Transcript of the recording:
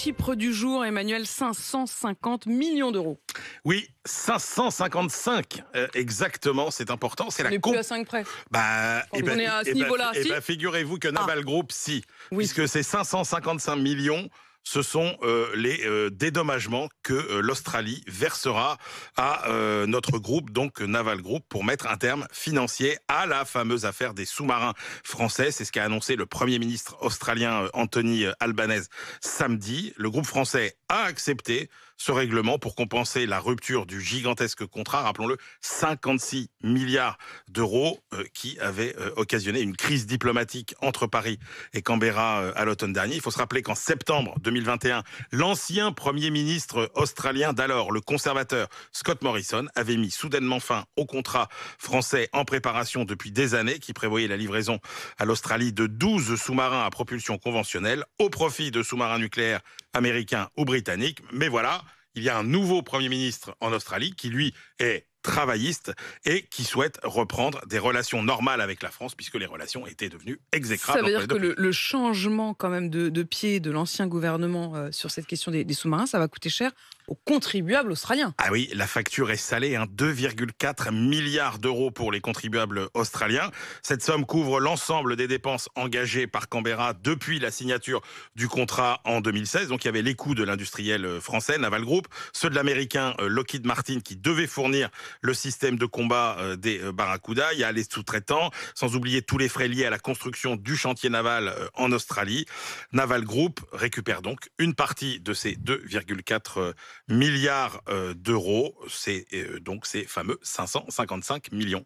chiffre du jour, Emmanuel, 550 millions d'euros. Oui, 555 exactement, c'est important. C'est On la n'est plus à 5 près. Quand on est à ce niveau-là, si figurez-vous que Naval Group, si, Oui. puisque ces 555 millions, ce sont les dédommagements que l'Australie versera à notre groupe, donc Naval Group, pour mettre un terme financier à la fameuse affaire des sous-marins français. C'est ce qu'a annoncé le Premier ministre australien Anthony Albanese samedi. Le groupe français a accepté ce règlement pour compenser la rupture du gigantesque contrat, rappelons-le, 56 milliards d'euros qui avait occasionné une crise diplomatique entre Paris et Canberra à l'automne dernier. Il faut se rappeler qu'en septembre 2021, l'ancien Premier ministre australien d'alors, le conservateur Scott Morrison, avait mis soudainement fin au contrat français en préparation depuis des années qui prévoyait la livraison à l'Australie de 12 sous-marins à propulsion conventionnelle au profit de sous-marins nucléaires américains ou britanniques. Mais voilà, il y a un nouveau Premier ministre en Australie qui, lui, est travailliste et qui souhaite reprendre des relations normales avec la France puisque les relations étaient devenues exécrables. Ça veut dire que le changement quand même de pied de l'ancien gouvernement sur cette question des sous-marins, ça va coûter cher aux contribuables australiens. Ah oui, la facture est salée, 2,4 milliards d'euros pour les contribuables australiens. Cette somme couvre l'ensemble des dépenses engagées par Canberra depuis la signature du contrat en 2016. Donc il y avait les coûts de l'industriel français, Naval Group, ceux de l'américain Lockheed Martin qui devait fournir le système de combat des Barracuda. Il y a les sous-traitants, sans oublier tous les frais liés à la construction du chantier naval en Australie. Naval Group récupère donc une partie de ces 2,4 milliards d'euros. C'est donc ces fameux 555 millions.